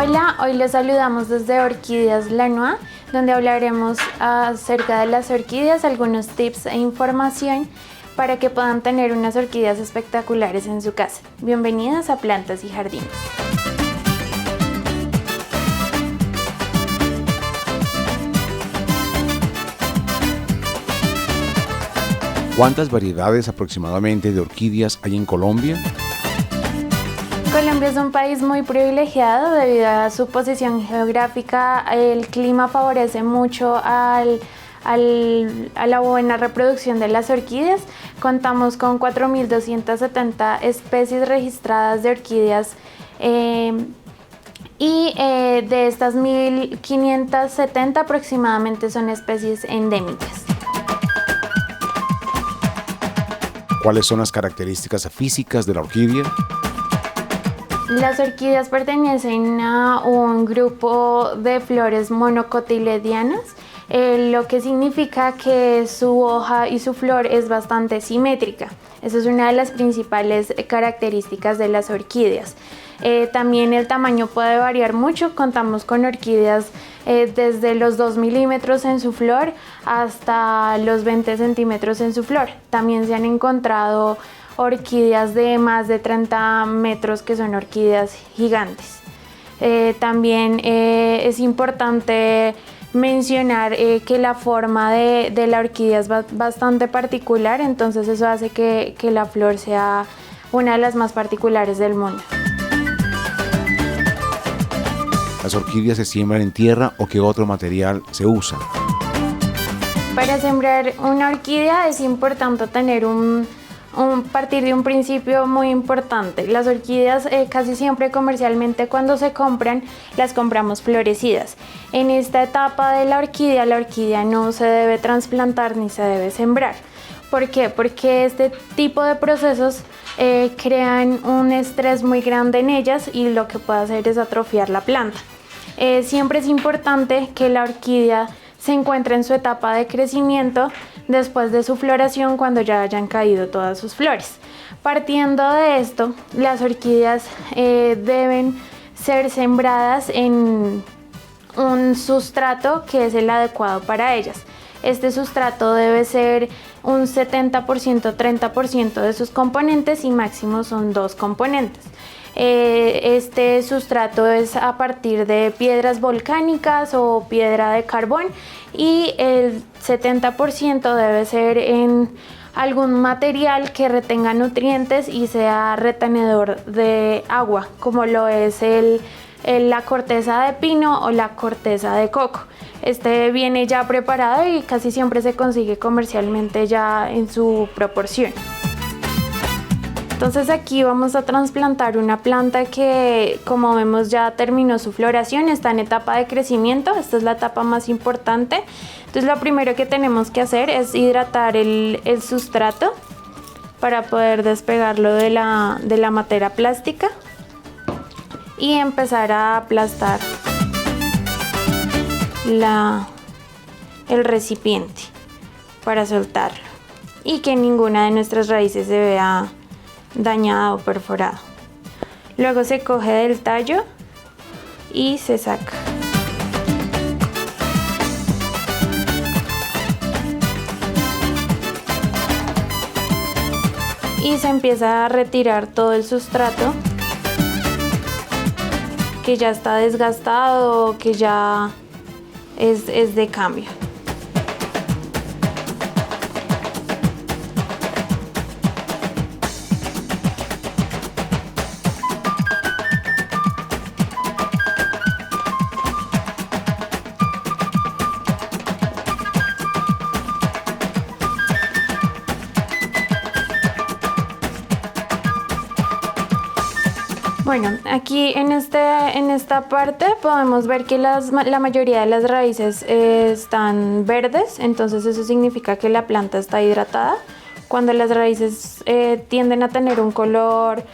Hola, hoy les saludamos desde Orquídeas Lanois, donde hablaremos acerca de las orquídeas, algunos tips e información para que puedan tener unas orquídeas espectaculares en su casa. Bienvenidas a Plantas y Jardines. ¿Cuántas variedades aproximadamente de orquídeas hay en Colombia? Colombia es un país muy privilegiado debido a su posición geográfica. El clima favorece mucho a la buena reproducción de las orquídeas. Contamos con 4.270 especies registradas de orquídeas y de estas 1.570 aproximadamente son especies endémicas. ¿Cuáles son las características físicas de la orquídea? Las orquídeas pertenecen a un grupo de flores monocotiledóneas, lo que significa que su hoja y su flor es bastante simétrica. Esa es una de las principales características de las orquídeas. También el tamaño puede variar mucho. Contamos con orquídeas desde los 2 milímetros en su flor hasta los 20 centímetros en su flor. También se han encontrado orquídeas de más de 30 metros que son orquídeas gigantes. También es importante mencionar que la forma de la orquídea es bastante particular, entonces eso hace que la flor sea una de las más particulares del mundo. ¿Las orquídeas se siembran en tierra o qué otro material se usa? Para sembrar una orquídea es importante tener partir de un principio muy importante. Las orquídeas casi siempre comercialmente cuando se compran, las compramos florecidas. En esta etapa de la orquídea no se debe trasplantar ni se debe sembrar. ¿Por qué? Porque este tipo de procesos crean un estrés muy grande en ellas y lo que puede hacer es atrofiar la planta. Siempre es importante que la orquídea se encuentre en su etapa de crecimiento después de su floración, cuando ya hayan caído todas sus flores. Partiendo de esto, las orquídeas deben ser sembradas en un sustrato que es el adecuado para ellas. Este sustrato debe ser un 70%, 30% de sus componentes y máximo son 2 componentes. Este sustrato es a partir de piedras volcánicas o piedra de carbón y el 70% debe ser en algún material que retenga nutrientes y sea retenedor de agua, como lo es la corteza de pino o la corteza de coco. Este viene ya preparado y casi siempre se consigue comercialmente ya en su proporción. Entonces aquí vamos a trasplantar una planta que, como vemos, ya terminó su floración, está en etapa de crecimiento. Esta es la etapa más importante. Entonces lo primero que tenemos que hacer es hidratar el sustrato para poder despegarlo de la materia plástica y empezar a aplastar el recipiente para soltarlo y que ninguna de nuestras raíces se vea dañada o perforada. Luego se coge del tallo y se saca. Y se empieza a retirar todo el sustrato que ya está desgastado, que ya es de cambio. Bueno, aquí en esta parte podemos ver que la mayoría de las raíces están verdes, entonces eso significa que la planta está hidratada. Cuando las raíces tienden a tener un color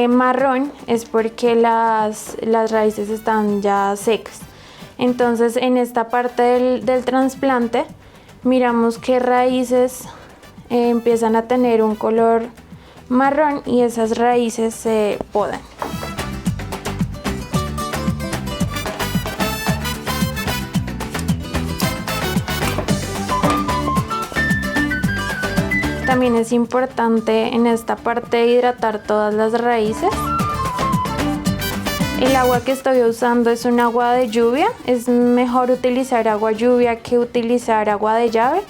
marrón es porque las raíces están ya secas. Entonces en esta parte del trasplante miramos qué raíces empiezan a tener un color marrón y esas raíces se podan. También es importante en esta parte hidratar todas las raíces. El agua que estoy usando es un agua de lluvia. Es mejor utilizar agua lluvia que utilizar agua de llave.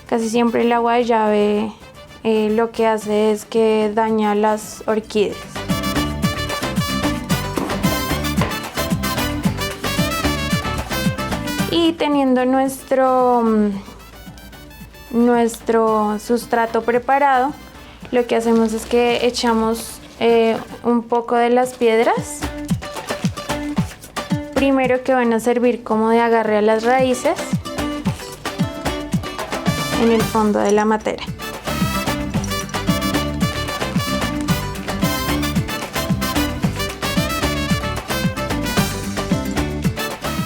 Casi siempre el agua de llave lo que hace es que daña las orquídeas. Y teniendo nuestro sustrato preparado, lo que hacemos es que echamos un poco de las piedras, primero, que van a servir como de agarre a las raíces en el fondo de la matera.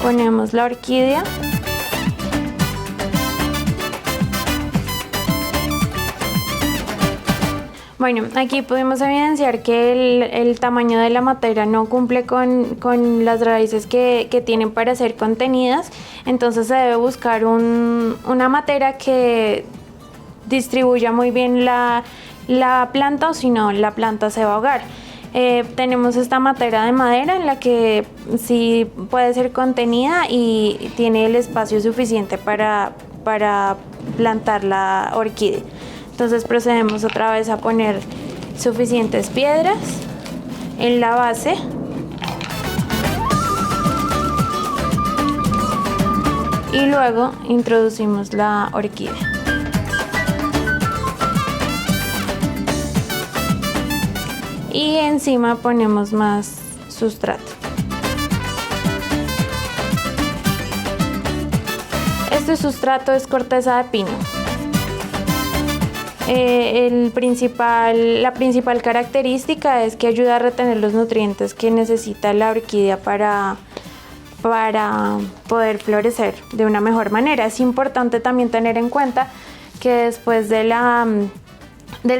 Ponemos la orquídea. Bueno, aquí podemos evidenciar que el tamaño de la matera no cumple con las raíces que tienen para ser contenidas, entonces se debe buscar una matera que distribuya muy bien la planta, o si no, la planta se va a ahogar. Tenemos esta matera de madera en la que sí puede ser contenida y tiene el espacio suficiente para plantar la orquídea. Entonces procedemos otra vez a poner suficientes piedras en la base. Y luego introducimos la orquídea. Y encima ponemos más sustrato. Este sustrato es corteza de pino. La principal característica es que ayuda a retener los nutrientes que necesita la orquídea para poder florecer de una mejor manera. Es importante también tener en cuenta que después del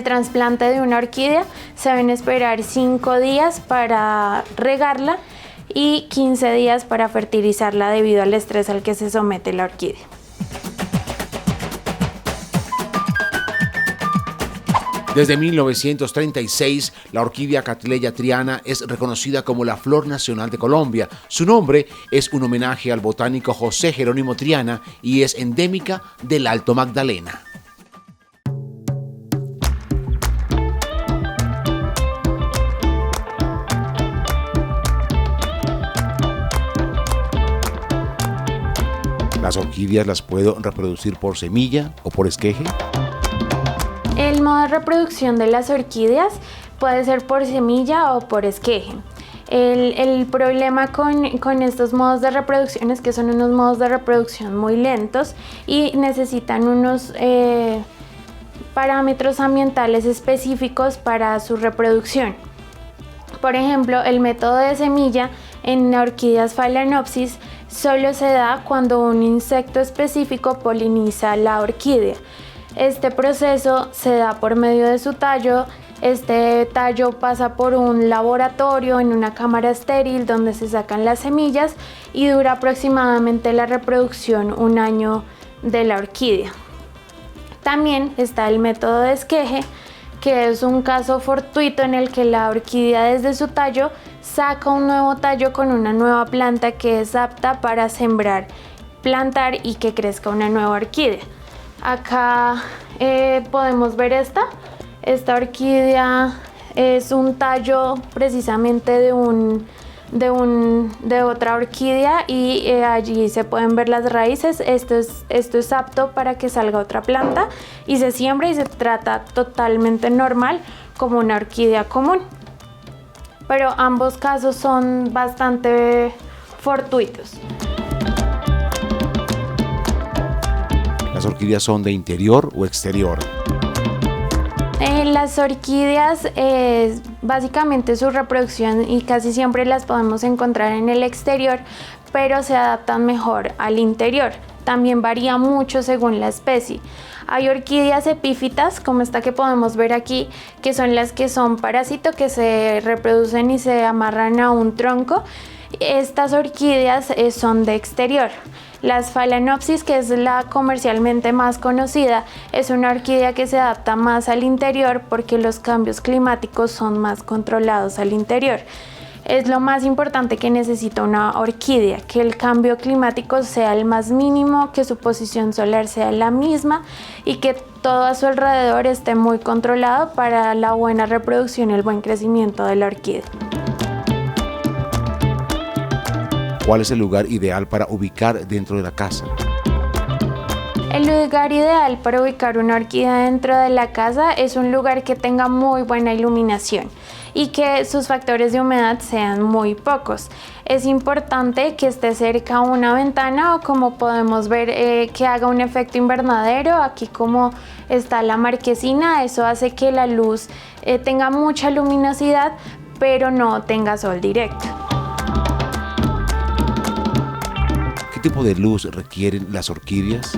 trasplante de una orquídea se deben esperar 5 días para regarla y 15 días para fertilizarla debido al estrés al que se somete la orquídea. Desde 1936, la orquídea Cattleya triana es reconocida como la flor nacional de Colombia. Su nombre es un homenaje al botánico José Jerónimo Triana y es endémica del Alto Magdalena. ¿Las orquídeas las puedo reproducir por semilla o por esqueje? El modo de reproducción de las orquídeas puede ser por semilla o por esqueje. El problema con estos modos de reproducción es que son unos modos de reproducción muy lentos y necesitan unos parámetros ambientales específicos para su reproducción. Por ejemplo, el método de semilla en orquídeas Phalaenopsis solo se da cuando un insecto específico poliniza la orquídea. Este proceso se da por medio de su tallo. Este tallo pasa por un laboratorio en una cámara estéril donde se sacan las semillas y dura aproximadamente la reproducción 1 año de la orquídea. También está el método de esqueje, que es un caso fortuito en el que la orquídea desde su tallo saca un nuevo tallo con una nueva planta que es apta para sembrar, plantar y que crezca una nueva orquídea. Acá podemos ver esta orquídea es un tallo precisamente de otra orquídea y allí se pueden ver las raíces. Esto es apto para que salga otra planta y se siembra y se trata totalmente normal como una orquídea común. Pero ambos casos son bastante fortuitos. ¿Las orquídeas son de interior o exterior? Las orquídeas, básicamente su reproducción y casi siempre las podemos encontrar en el exterior, pero se adaptan mejor al interior. También varía mucho según la especie. Hay orquídeas epífitas, como esta que podemos ver aquí, que son las que son parásitos, que se reproducen y se amarran a un tronco. Estas orquídeas son de exterior. Las Phalaenopsis, que es la comercialmente más conocida, es una orquídea que se adapta más al interior porque los cambios climáticos son más controlados al interior. Es lo más importante que necesita una orquídea, que el cambio climático sea el más mínimo, que su posición solar sea la misma y que todo a su alrededor esté muy controlado para la buena reproducción y el buen crecimiento de la orquídea. ¿Cuál es el lugar ideal para ubicar dentro de la casa? El lugar ideal para ubicar una orquídea dentro de la casa es un lugar que tenga muy buena iluminación y que sus factores de humedad sean muy pocos. Es importante que esté cerca a una ventana o, como podemos ver, que haga un efecto invernadero. Aquí como está la marquesina, eso hace que la luz tenga mucha luminosidad pero no tenga sol directo. ¿Qué tipo de luz requieren las orquídeas?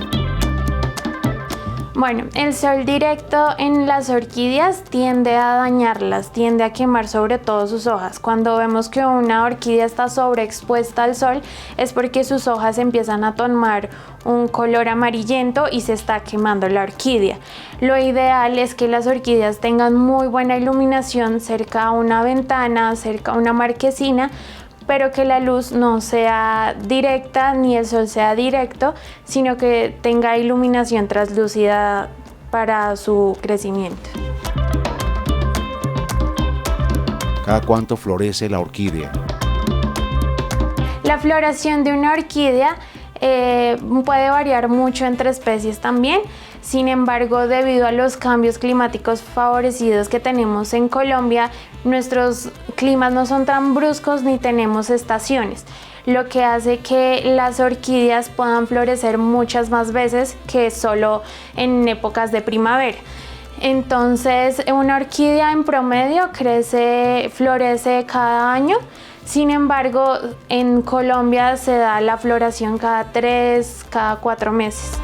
Bueno, el sol directo en las orquídeas tiende a dañarlas, tiende a quemar sobre todo sus hojas. Cuando vemos que una orquídea está sobreexpuesta al sol es porque sus hojas empiezan a tomar un color amarillento y se está quemando la orquídea. Lo ideal es que las orquídeas tengan muy buena iluminación cerca a una ventana, cerca a una marquesina, pero que la luz no sea directa ni el sol sea directo, sino que tenga iluminación translúcida para su crecimiento. ¿Cada cuánto florece la orquídea? La floración de una orquídea puede variar mucho entre especies también. Sin embargo, debido a los cambios climáticos favorecidos que tenemos en Colombia, nuestros climas no son tan bruscos ni tenemos estaciones, lo que hace que las orquídeas puedan florecer muchas más veces que solo en épocas de primavera. Entonces, una orquídea en promedio florece cada año. Sin embargo, en Colombia se da la floración cada 4 meses.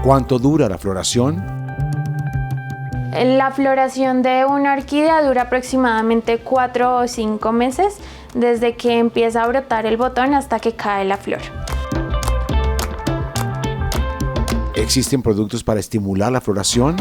¿Cuánto dura la floración? La floración de una orquídea dura aproximadamente 4 o 5 meses, desde que empieza a brotar el botón hasta que cae la flor. ¿Existen productos para estimular la floración?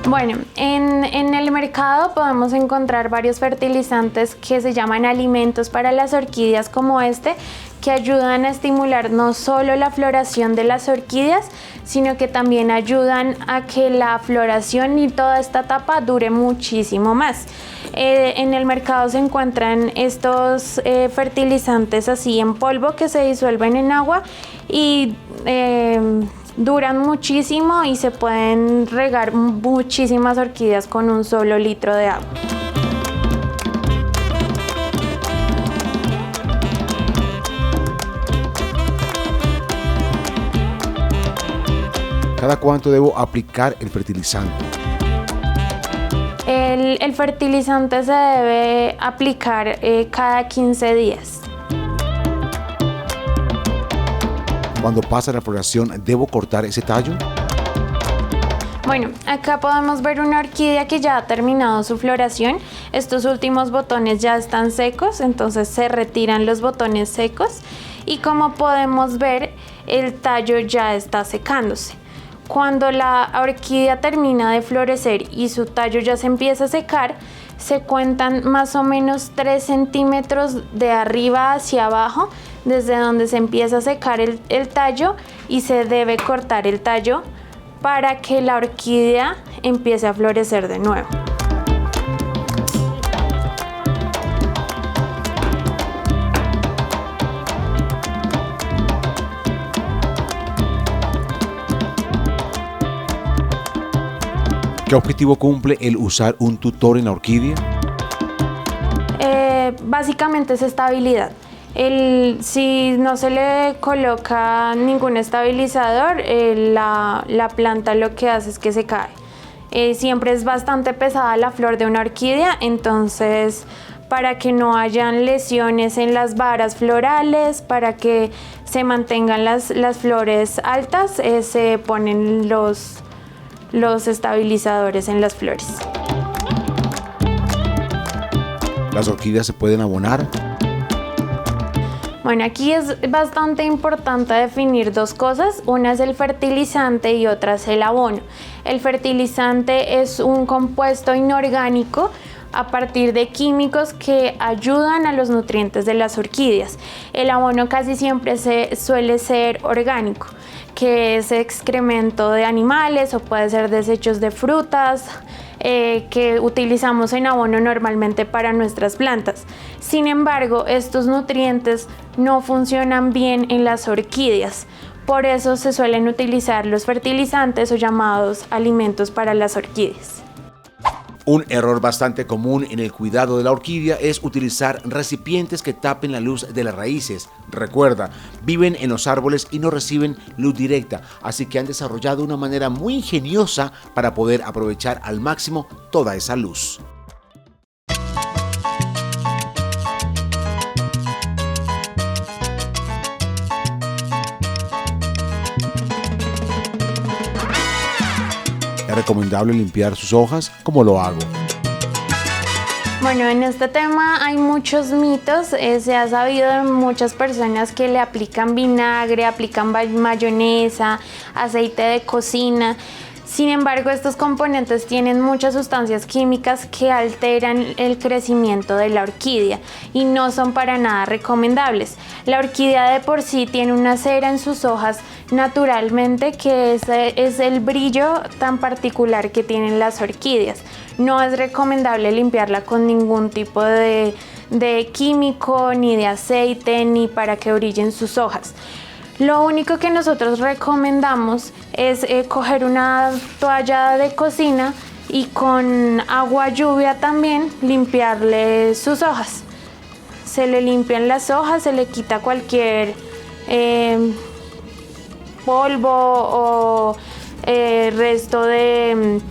Bueno, en el mercado podemos encontrar varios fertilizantes que se llaman alimentos para las orquídeas como este, que ayudan a estimular no solo la floración de las orquídeas, sino que también ayudan a que la floración y toda esta etapa dure muchísimo más. En el mercado se encuentran estos fertilizantes así en polvo que se disuelven en agua y duran muchísimo y se pueden regar muchísimas orquídeas con un solo litro de agua. ¿Cada cuánto debo aplicar el fertilizante? El fertilizante se debe aplicar cada 15 días. Cuando pasa la floración, ¿debo cortar ese tallo? Bueno, acá podemos ver una orquídea que ya ha terminado su floración. Estos últimos botones ya están secos, entonces se retiran los botones secos y como podemos ver, el tallo ya está secándose. Cuando la orquídea termina de florecer y su tallo ya se empieza a secar, se cuentan más o menos 3 centímetros de arriba hacia abajo, desde donde se empieza a secar el tallo, y se debe cortar el tallo para que la orquídea empiece a florecer de nuevo. ¿Qué objetivo cumple el usar un tutor en la orquídea? Básicamente es estabilidad. Si no se le coloca ningún estabilizador, la planta lo que hace es que se cae. Siempre es bastante pesada la flor de una orquídea, entonces para que no hayan lesiones en las varas florales, para que se mantengan las flores altas, se ponen los estabilizadores en las flores. ¿Las orquídeas se pueden abonar? Bueno, aquí es bastante importante definir dos cosas. Una es el fertilizante y otra es el abono. El fertilizante es un compuesto inorgánico a partir de químicos que ayudan a los nutrientes de las orquídeas. El abono casi siempre suele ser orgánico, que es excremento de animales o puede ser desechos de frutas, que utilizamos en abono normalmente para nuestras plantas. Sin embargo, estos nutrientes no funcionan bien en las orquídeas. Por eso se suelen utilizar los fertilizantes o llamados alimentos para las orquídeas. Un error bastante común en el cuidado de la orquídea es utilizar recipientes que tapen la luz de las raíces. Recuerda, viven en los árboles y no reciben luz directa, así que han desarrollado una manera muy ingeniosa para poder aprovechar al máximo toda esa luz. ¿Es recomendable limpiar sus hojas? ¿Cómo lo hago? Bueno, en este tema hay muchos mitos. Se ha sabido de muchas personas que le aplican vinagre, aplican mayonesa, aceite de cocina. Sin embargo, estos componentes tienen muchas sustancias químicas que alteran el crecimiento de la orquídea y no son para nada recomendables. La orquídea de por sí tiene una cera en sus hojas naturalmente, que es el brillo tan particular que tienen las orquídeas. No es recomendable limpiarla con ningún tipo de químico, ni de aceite, ni para que brillen sus hojas. Lo único que nosotros recomendamos es coger una toalla de cocina y con agua lluvia también limpiarle sus hojas. Se le limpian las hojas, se le quita cualquier polvo o resto de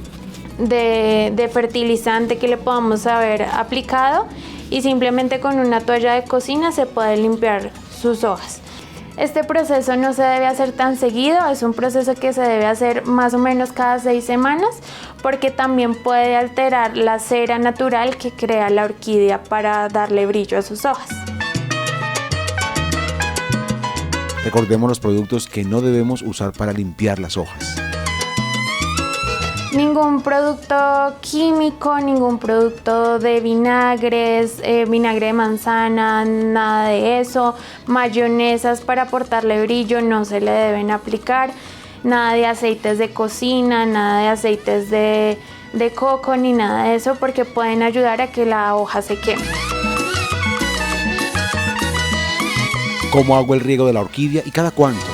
fertilizante que le podamos haber aplicado, y simplemente con una toalla de cocina se puede limpiar sus hojas. Este proceso no se debe hacer tan seguido, es un proceso que se debe hacer más o menos cada 6 semanas, porque también puede alterar la cera natural que crea la orquídea para darle brillo a sus hojas. Recordemos los productos que no debemos usar para limpiar las hojas. Ningún producto químico, ningún producto de vinagres, vinagre de manzana, nada de eso. Mayonesas para aportarle brillo no se le deben aplicar. Nada de aceites de cocina, nada de aceites de coco, ni nada de eso, porque pueden ayudar a que la hoja se queme. ¿Cómo hago el riego de la orquídea y cada cuánto?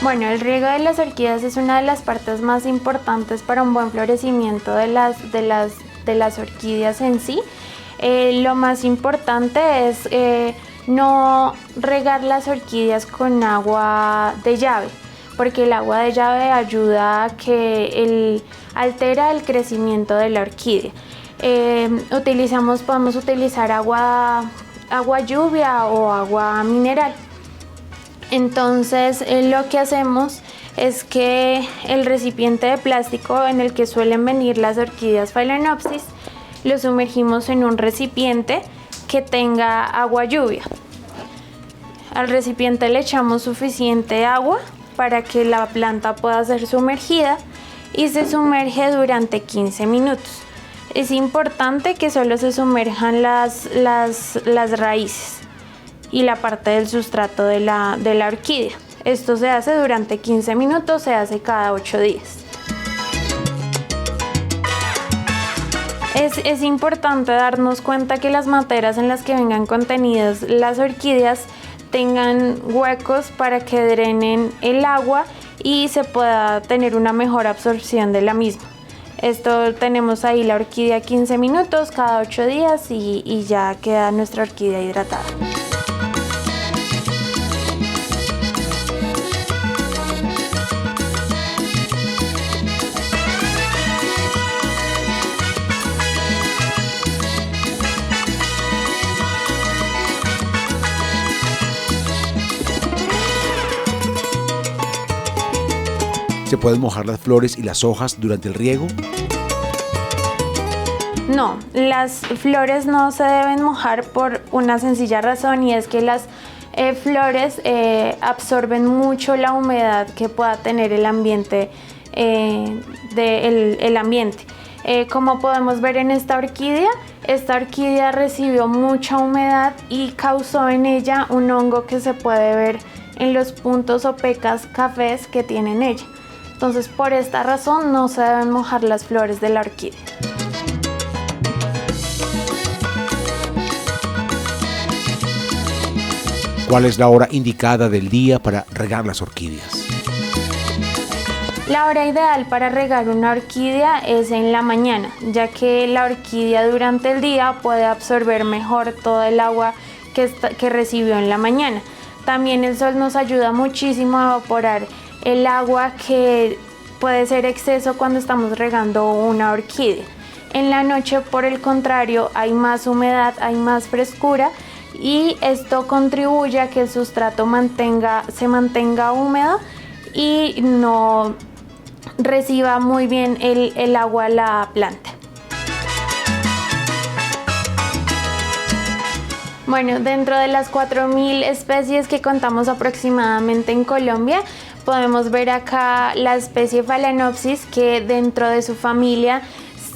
Bueno, el riego de las orquídeas es una de las partes más importantes para un buen florecimiento de las orquídeas en sí. Lo más importante es no regar las orquídeas con agua de llave, porque el agua de llave ayuda a que altera el crecimiento de la orquídea. Podemos utilizar agua lluvia o agua mineral. Entonces lo que hacemos es que el recipiente de plástico en el que suelen venir las orquídeas Phalaenopsis lo sumergimos en un recipiente que tenga agua lluvia. Al recipiente le echamos suficiente agua para que la planta pueda ser sumergida y se sumerge durante 15 minutos. Es importante que solo se sumerjan las raíces y la parte del sustrato de la orquídea. Esto se hace durante 15 minutos, se hace cada 8 días. Es importante darnos cuenta que las materas en las que vengan contenidas las orquídeas tengan huecos para que drenen el agua y se pueda tener una mejor absorción de la misma. Esto tenemos ahí la orquídea 15 minutos cada 8 días y ya queda nuestra orquídea hidratada. ¿Se pueden mojar las flores y las hojas durante el riego? No, las flores no se deben mojar por una sencilla razón, y es que las flores absorben mucho la humedad que pueda tener el ambiente. El ambiente. Como podemos ver en esta orquídea recibió mucha humedad y causó en ella un hongo que se puede ver en los puntos o pecas cafés que tiene en ella. Entonces, por esta razón no se deben mojar las flores de la orquídea. ¿Cuál es la hora indicada del día para regar las orquídeas? La hora ideal para regar una orquídea es en la mañana, ya que la orquídea durante el día puede absorber mejor todo el agua que recibió en la mañana. También el sol nos ayuda muchísimo a evaporar el agua, que puede ser exceso cuando estamos regando una orquídea. En la noche, por el contrario, hay más humedad, hay más frescura, y esto contribuye a que el sustrato se mantenga húmedo y no reciba muy bien el agua la planta. Bueno, dentro de las 4.000 especies que contamos aproximadamente en Colombia, podemos ver acá la especie Phalaenopsis, que dentro de su familia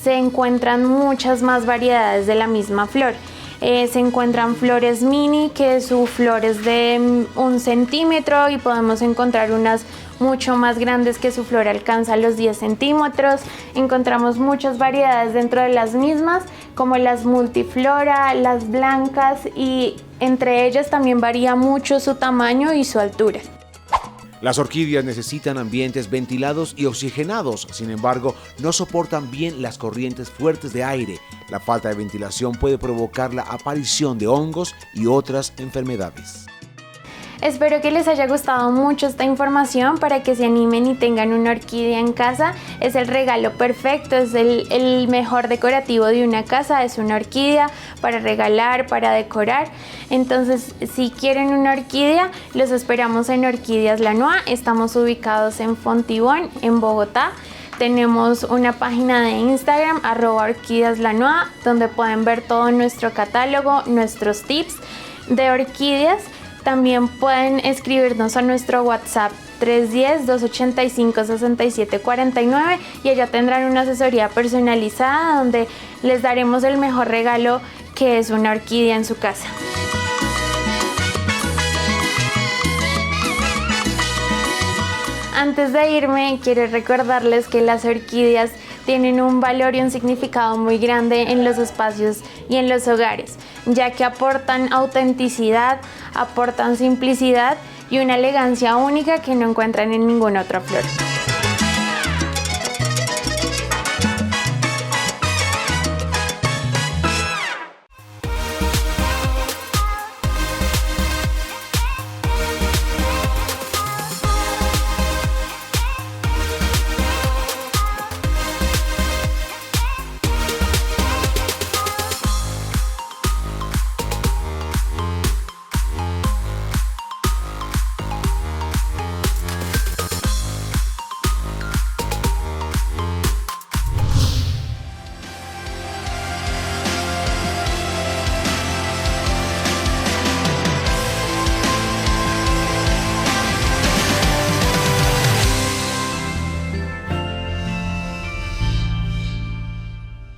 se encuentran muchas más variedades de la misma flor. Se encuentran flores mini, que su flor es de 1 centímetro, y podemos encontrar unas mucho más grandes que su flor alcanza los 10 centímetros. Encontramos muchas variedades dentro de las mismas, como las multiflora, las blancas, y entre ellas también varía mucho su tamaño y su altura. Las orquídeas necesitan ambientes ventilados y oxigenados, sin embargo, no soportan bien las corrientes fuertes de aire. La falta de ventilación puede provocar la aparición de hongos y otras enfermedades. Espero que les haya gustado mucho esta información para que se animen y tengan una orquídea en casa. Es el regalo perfecto, es el mejor decorativo de una casa, es una orquídea para regalar, para decorar. Entonces, si quieren una orquídea, los esperamos en Orquídeas Lanois. Estamos ubicados en Fontibón, en Bogotá. Tenemos una página de Instagram, @orquídeaslanois, donde pueden ver todo nuestro catálogo, nuestros tips de orquídeas. También pueden escribirnos a nuestro WhatsApp 310-285-6749, y allá tendrán una asesoría personalizada donde les daremos el mejor regalo, que es una orquídea en su casa. Antes de irme, quiero recordarles que las orquídeas tienen un valor y un significado muy grande en los espacios y en los hogares, ya que aportan autenticidad, aportan simplicidad y una elegancia única que no encuentran en ninguna otra flor.